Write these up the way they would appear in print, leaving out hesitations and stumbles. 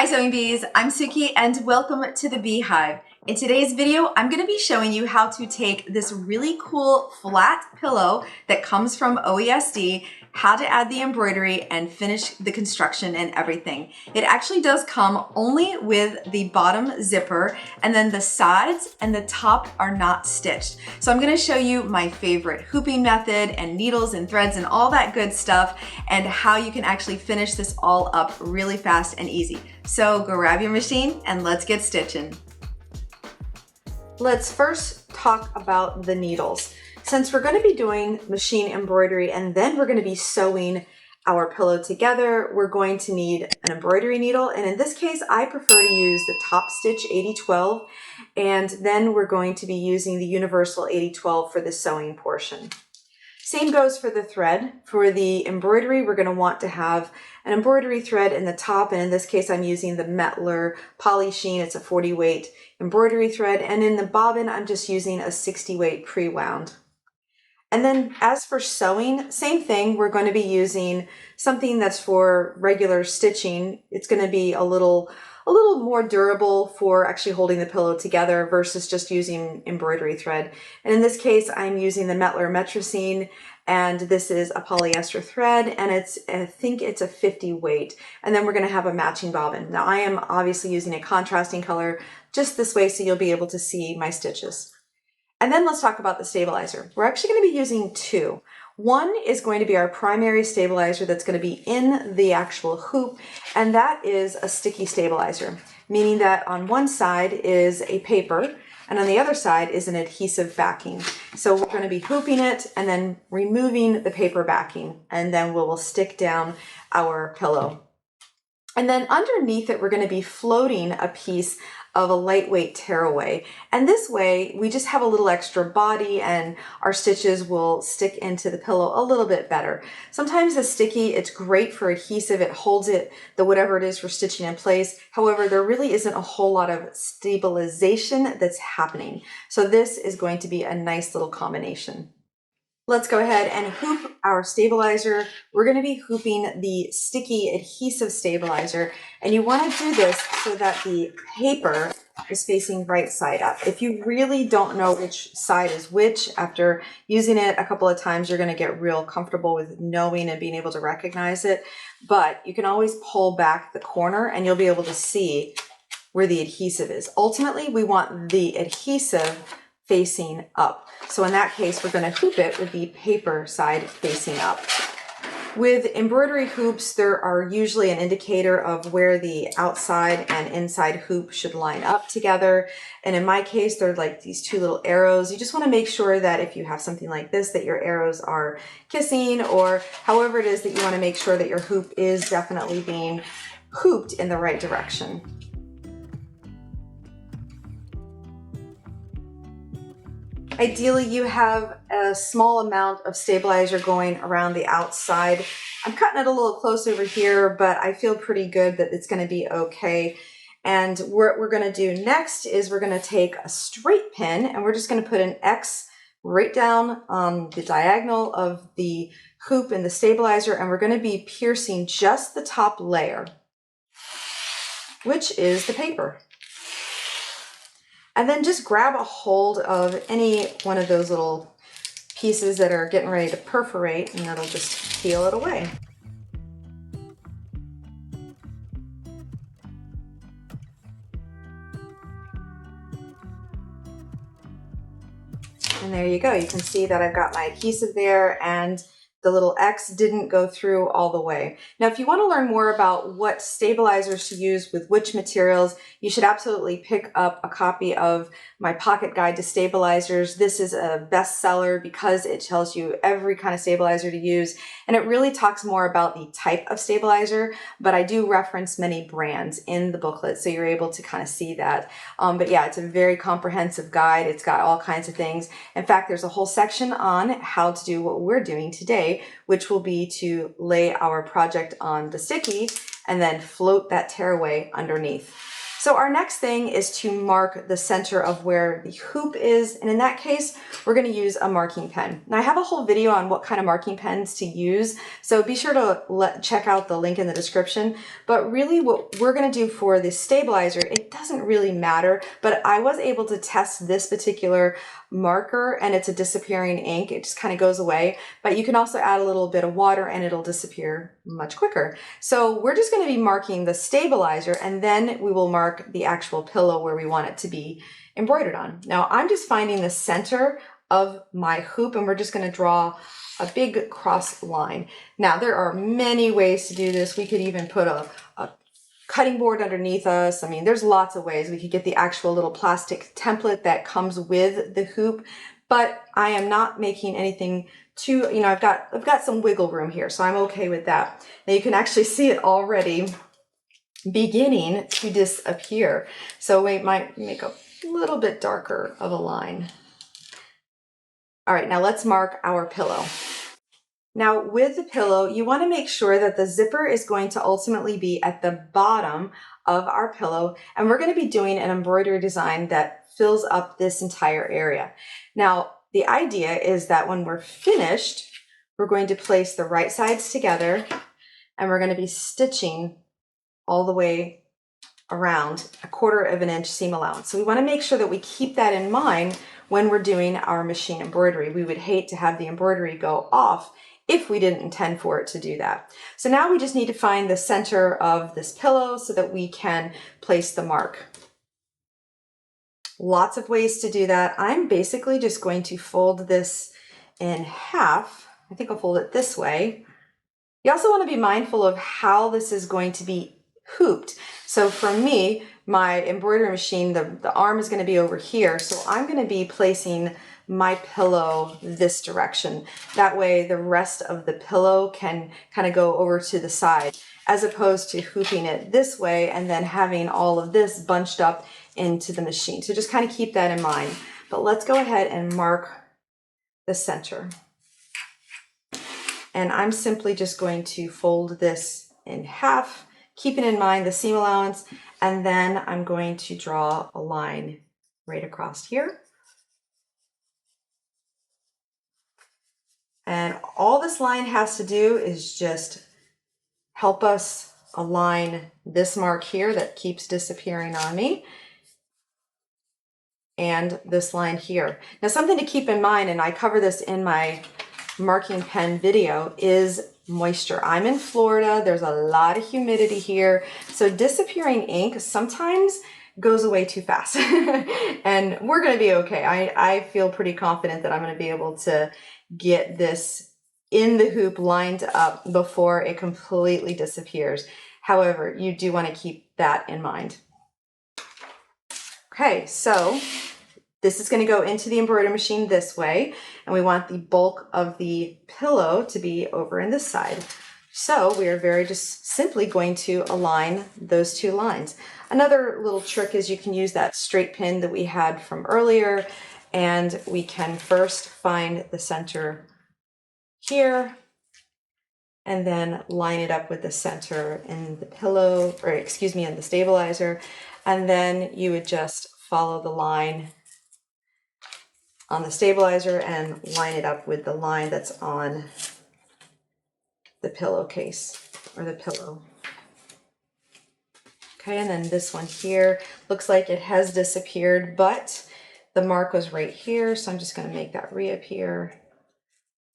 Hi Sewing Bees, I'm Sookie and welcome to the Beehive. In today's video, I'm going to be showing you how to take this really cool flat pillow that comes from OESD, how to add the embroidery and finish the construction and everything. It actually does come only with the bottom zipper, and then the sides and the top are not stitched. So I'm going to show you my favorite hooping method and needles and threads and all that good stuff, and how you can actually finish this all up really fast and easy. So grab your machine and let's get stitching. Let's first talk about the needles. Since we're going to be doing machine embroidery and then we're going to be sewing our pillow together, we're going to need an embroidery needle. And in this case, I prefer to use the top stitch 80-12. And then we're going to be using the universal 80-12 for the sewing portion. Same goes for the thread. For the embroidery, we're going to want to have an embroidery thread in the top, and in this case I'm using the Metler Poly Sheen. It's a 40 weight embroidery thread, and in the bobbin I'm just using a 60 weight pre-wound. And then as for sewing, same thing, we're going to be using something that's for regular stitching. It's going to be a little more durable for actually holding the pillow together versus just using embroidery thread. And in this case, I'm using the Metler Metricine, and this is a polyester thread, and I think it's a 50 weight. And then we're going to have a matching bobbin. Now I am obviously using a contrasting color just this way so you'll be able to see my stitches. And then let's talk about the stabilizer. We're actually going to be using two. One is going to be our primary stabilizer that's going to be in the actual hoop, and that is a sticky stabilizer, meaning that on one side is a paper and on the other side is an adhesive backing. So we're going to be hooping it and then removing the paper backing, and then we'll stick down our pillow. And then underneath it, we're going to be floating a piece of a lightweight tearaway. And this way, we just have a little extra body and our stitches will stick into the pillow a little bit better. Sometimes the sticky, it's great for adhesive. It holds it, whatever it is for stitching in place. However, there really isn't a whole lot of stabilization that's happening. So this is going to be a nice little combination. Let's go ahead and hoop our stabilizer. We're going to be hooping the sticky adhesive stabilizer, and you want to do this so that the paper is facing right side up. If you really don't know which side is which, after using it a couple of times, you're going to get real comfortable with knowing and being able to recognize it. But you can always pull back the corner and you'll be able to see where the adhesive is. Ultimately, we want the adhesive facing up. So in that case, we're going to hoop it with the paper side facing up. With embroidery hoops, there are usually an indicator of where the outside and inside hoop should line up together. And in my case, they're like these two little arrows. You just want to make sure that if you have something like this, that your arrows are kissing, or however it is that you want to make sure that your hoop is definitely being hooped in the right direction. Ideally, you have a small amount of stabilizer going around the outside. I'm cutting it a little close over here, but I feel pretty good that it's going to be okay. And what we're going to do next is we're going to take a straight pin and we're just going to put an X right down on the diagonal of the hoop and the stabilizer, and we're going to be piercing just the top layer, which is the paper. And then just grab a hold of any one of those little pieces that are getting ready to perforate, and that'll just peel it away. And there you go. You can see that I've got my adhesive there, and the little X didn't go through all the way. Now, if you want to learn more about what stabilizers to use with which materials, you should absolutely pick up a copy of my Pocket Guide to Stabilizers. This is a bestseller because it tells you every kind of stabilizer to use, and it really talks more about the type of stabilizer, but I do reference many brands in the booklet, so you're able to kind of see that. But yeah, it's a very comprehensive guide. It's got all kinds of things. In fact, there's a whole section on how to do what we're doing today, which will be to lay our project on the sticky and then float that tearaway underneath. So our next thing is to mark the center of where the hoop is. And in that case, we're going to use a marking pen. Now I have a whole video on what kind of marking pens to use. So be sure to check out the link in the description. But really what we're going to do for the stabilizer, it doesn't really matter, but I was able to test this particular marker and it's a disappearing ink. It just kind of goes away, but you can also add a little bit of water and it'll disappear much quicker. So we're just going to be marking the stabilizer and then we will mark the actual pillow where we want it to be embroidered on. Now I'm just finding the center of my hoop and we're just going to draw a big cross line. Now there are many ways to do this. We could even put a cutting board underneath us. I mean, there's lots of ways. We could get the actual little plastic template that comes with the hoop, but I am not making anything too, I've got some wiggle room here, so I'm okay with that. Now you can actually see it already beginning to disappear. So we might make a little bit darker of a line. All right, now let's mark our pillow. Now with the pillow, you want to make sure that the zipper is going to ultimately be at the bottom of our pillow, and we're going to be doing an embroidery design that fills up this entire area. Now, the idea is that when we're finished, we're going to place the right sides together and we're going to be stitching all the way around 1/4 inch seam allowance. So we want to make sure that we keep that in mind when we're doing our machine embroidery. We would hate to have the embroidery go off if we didn't intend for it to do that. So now we just need to find the center of this pillow so that we can place the mark. Lots of ways to do that. I'm basically just going to fold this in half. I think I'll fold it this way. You also want to be mindful of how this is going to be hooped. So for me, my embroidery machine, the arm is going to be over here. So I'm going to be placing my pillow this direction. That way the rest of the pillow can kind of go over to the side, as opposed to hooping it this way and then having all of this bunched up into the machine. So just kind of keep that in mind. But let's go ahead and mark the center. And I'm simply just going to fold this in half, keeping in mind the seam allowance, and then I'm going to draw a line right across here. And all this line has to do is just help us align this mark here that keeps disappearing on me and this line here. Now something to keep in mind, and I cover this in my marking pen video, is moisture. I'm in Florida, there's a lot of humidity here, so disappearing ink sometimes goes away too fast and we're going to be okay. I feel pretty confident that I'm going to be able to get this in the hoop lined up before it completely disappears. However, you do want to keep that in mind. Okay, so this is going to go into the embroidery machine this way, and we want the bulk of the pillow to be over in this side. So we are just simply going to align those two lines. Another little trick is you can use that straight pin that we had from earlier, and we can first find the center here and then line it up with the center in the pillow, or excuse me, in the stabilizer. And then you would just follow the line on the stabilizer and line it up with the line that's on the pillowcase or the pillow. Okay, and then this one here looks like it has disappeared, but the mark was right here, so I'm just going to make that reappear.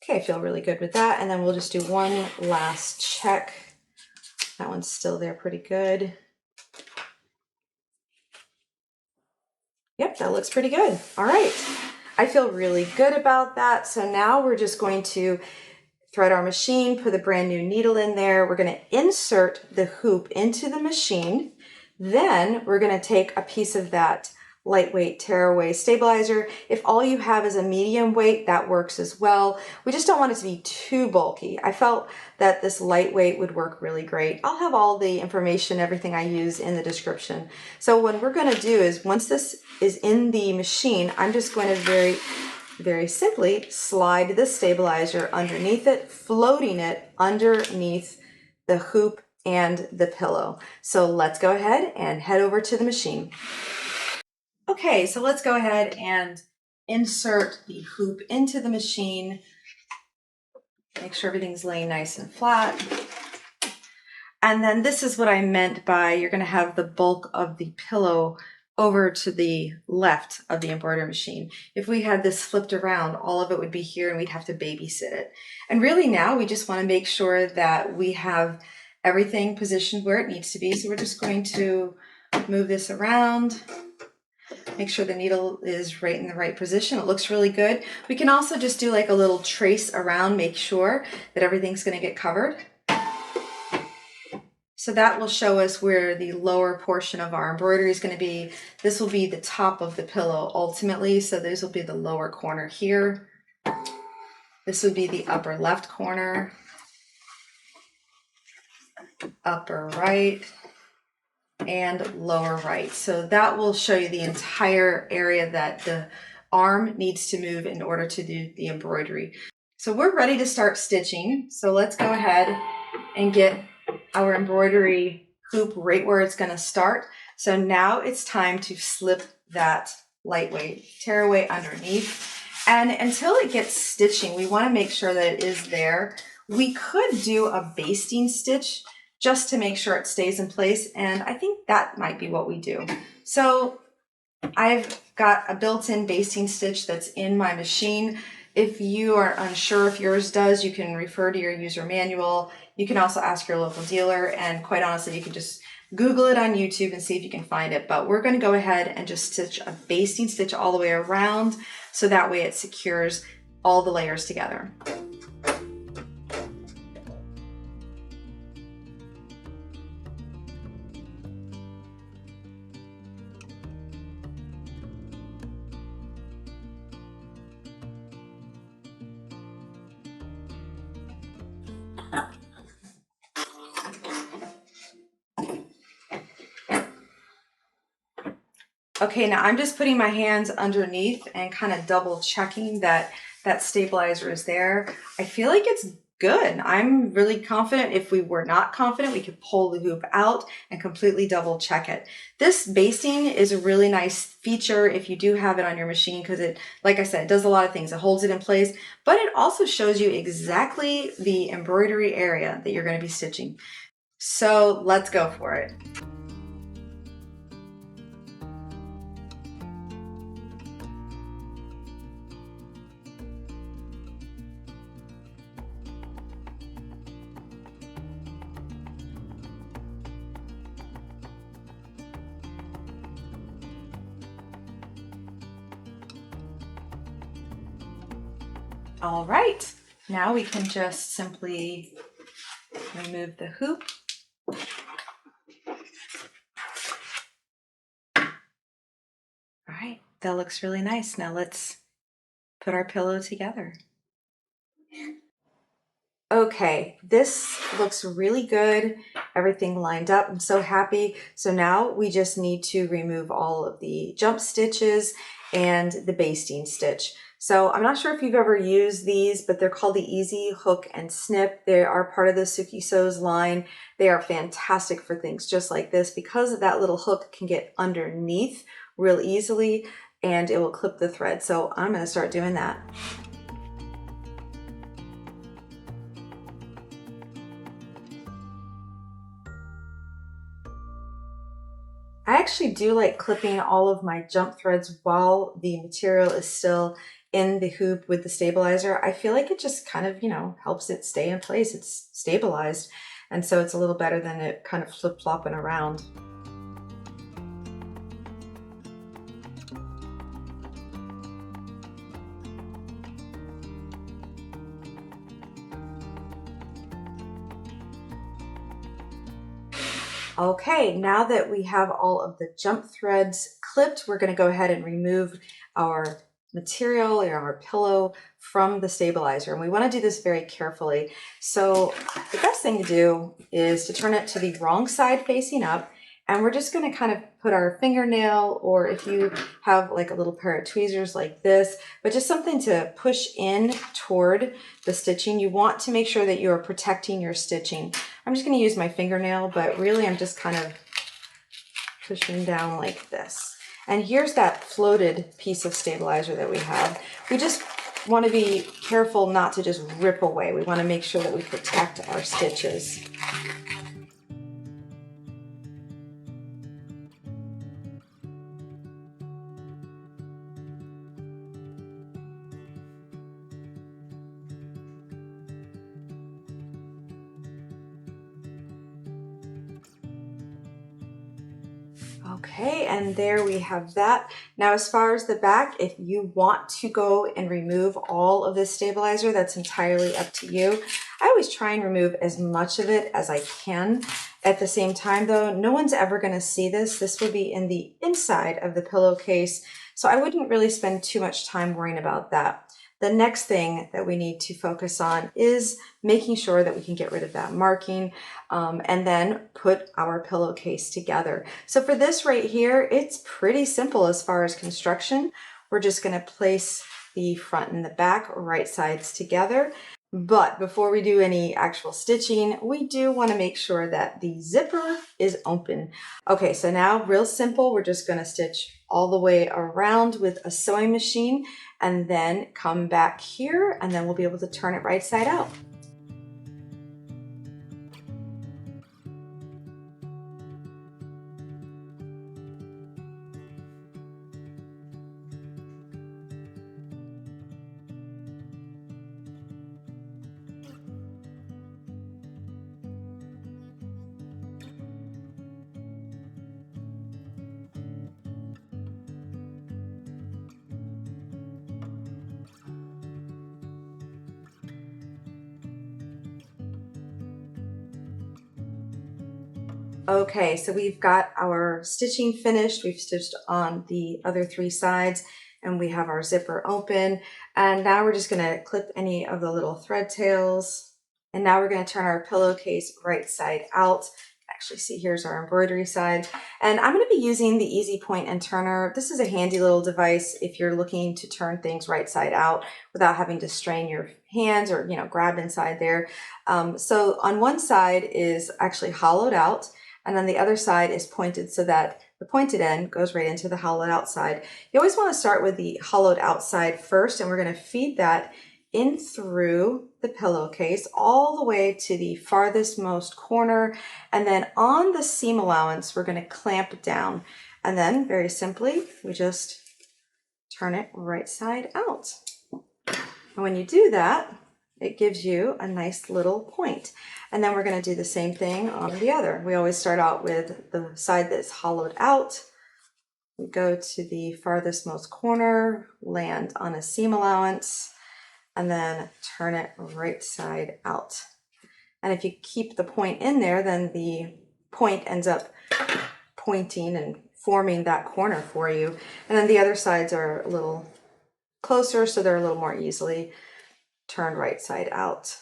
Okay, I feel really good with that, and then we'll just do one last check. That one's still there pretty good. Yep, that looks pretty good. All right, I feel really good about that. So now we're just going to thread our machine, put a brand new needle in there. We're going to insert the hoop into the machine. Then we're going to take a piece of that lightweight tearaway stabilizer. If all you have is a medium weight, that works as well. We just don't want it to be too bulky. I felt that this lightweight would work really great. I'll have all the information, everything I use in the description. So what we're going to do is, once this is in the machine, I'm just going to very simply slide the stabilizer underneath it, floating it underneath the hoop and the pillow. So let's go ahead and head over to the machine. Okay, so let's go ahead and insert the hoop into the machine. Make sure everything's laying nice and flat. And then this is what I meant by you're going to have the bulk of the pillow over to the left of the embroidery machine. If we had this flipped around, all of it would be here and we'd have to babysit it. And really now we just want to make sure that we have everything positioned where it needs to be. So we're just going to move this around, make sure the needle is right in the right position. It looks really good. We can also just do like a little trace around, make sure that everything's going to get covered. So that will show us where the lower portion of our embroidery is going to be. This will be the top of the pillow ultimately. So this will be the lower corner here. This would be the upper left corner, upper right, and lower right. So that will show you the entire area that the arm needs to move in order to do the embroidery. So we're ready to start stitching. So let's go ahead and get our embroidery hoop right where it's going to start. So now it's time to slip that lightweight tearaway underneath. And until it gets stitching, we want to make sure that it is there. We could do a basting stitch just to make sure it stays in place. And I think that might be what we do. So I've got a built-in basting stitch that's in my machine. If you are unsure if yours does, you can refer to your user manual. You can also ask your local dealer, and quite honestly, you can just Google it on YouTube and see if you can find it. But we're going to go ahead and just stitch a basting stitch all the way around, so that way it secures all the layers together. Okay, now I'm just putting my hands underneath and kind of double checking that that stabilizer is there. I feel like it's good. I'm really confident. If we were not confident, we could pull the hoop out and completely double check it. This basting is a really nice feature if you do have it on your machine, because it, like I said, it does a lot of things. It holds it in place, but it also shows you exactly the embroidery area that you're going to be stitching. So let's go for it. All right, now we can just simply remove the hoop. All right, that looks really nice. Now let's put our pillow together. Okay, this looks really good. Everything lined up. I'm so happy. So now we just need to remove all of the jump stitches and the basting stitch. So I'm not sure if you've ever used these, but they're called the Easy Hook and Snip. They are part of the Sookie Sews line. They are fantastic for things just like this, because that little hook can get underneath real easily and it will clip the thread. So I'm going to start doing that. I actually do like clipping all of my jump threads while the material is still in the hoop with the stabilizer. I feel like it just kind of, helps it stay in place. It's stabilized. And so it's a little better than it kind of flip-flopping around. Okay, now that we have all of the jump threads clipped, we're going to go ahead and remove our material or our pillow from the stabilizer. And we want to do this very carefully. So the best thing to do is to turn it to the wrong side facing up And we're just going to kind of put our fingernail, or if you have like a little pair of tweezers like this, but just something to push in toward the stitching. You want to make sure that you are protecting your stitching. I'm just going to use my fingernail, but really I'm just kind of pushing down like this. And here's that floated piece of stabilizer that we have. We just want to be careful not to just rip away. We want to make sure that we protect our stitches. Okay, and there we have that. Now, as far as the back, if you want to go and remove all of this stabilizer, that's entirely up to you. I always try and remove as much of it as I can. At the same time though, no one's ever gonna see this. This will be in the inside of the pillowcase, so I wouldn't really spend too much time worrying about that. The next thing that we need to focus on is making sure that we can get rid of that marking and then put our pillowcase together. So for this right here, it's pretty simple as far as construction. We're just going to place the front and the back right sides together. But before we do any actual stitching, we do want to make sure that the zipper is open. Okay, so now real simple, we're just going to stitch all the way around with a sewing machine and then come back here and then we'll be able to turn it right side out. Okay, so we've got our stitching finished. We've stitched on the other three sides and we have our zipper open. And now we're just gonna clip any of the little thread tails. And now we're gonna turn our pillowcase right side out. Actually, see, here's our embroidery side. And I'm gonna be using the Easy Point and Turner. This is a handy little device if you're looking to turn things right side out without having to strain your hands or, grab inside there. So on one side is actually hollowed out, and then the other side is pointed so that the pointed end goes right into the hollowed out side. You always want to start with the hollowed out side first, and we're going to feed that in through the pillowcase all the way to the farthest most corner, and then on the seam allowance we're going to clamp down, and then very simply we just turn it right side out. And when you do that, it gives you a nice little point. And then we're going to do the same thing on the other. We always start out with the side that's hollowed out. We go to the farthest most corner, land on a seam allowance, and then turn it right side out. And if you keep the point in there, then the point ends up pointing and forming that corner for you. And then the other sides are a little closer, so they're a little more easily turned right side out.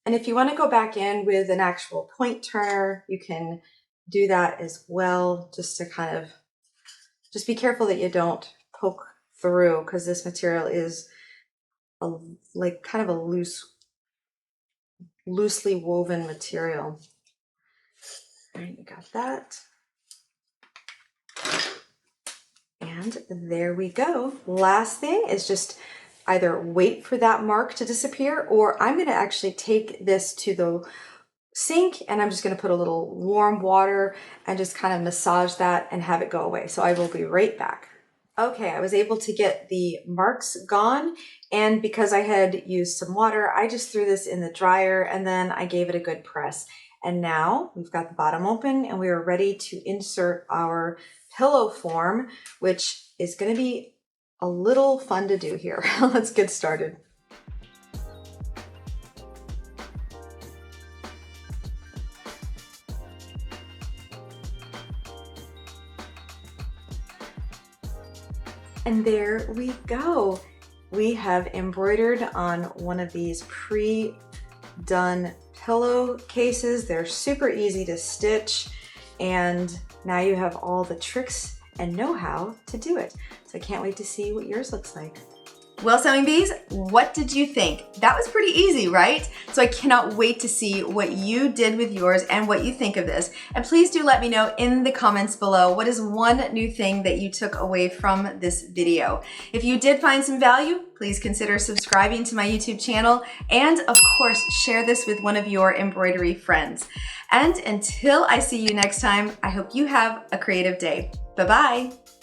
And if you want to go back in with an actual point turner, you can do that as well, just to kind of, just be careful that you don't poke through, because this material is like kind of a loosely woven material. All right, you got that. And there we go. Last thing is just either wait for that mark to disappear, or I'm going to actually take this to the sink and I'm just going to put a little warm water and just kind of massage that and have it go away. So I will be right back. Okay, I was able to get the marks gone, and because I had used some water, I just threw this in the dryer and then I gave it a good press. And now we've got the bottom open and we are ready to insert our pillow form, which is going to be a little fun to do here. Let's get started. And there we go. We have embroidered on one of these pre-done pillowcases. They're super easy to stitch, and now you have all the tricks and know-how to do it. So I can't wait to see what yours looks like. Well, Sewing Bees, what did you think? That was pretty easy, right? So I cannot wait to see what you did with yours and what you think of this. And please do let me know in the comments below, what is one new thing that you took away from this video? If you did find some value, please consider subscribing to my YouTube channel, and of course, share this with one of your embroidery friends. And until I see you next time, I hope you have a creative day. Bye-bye.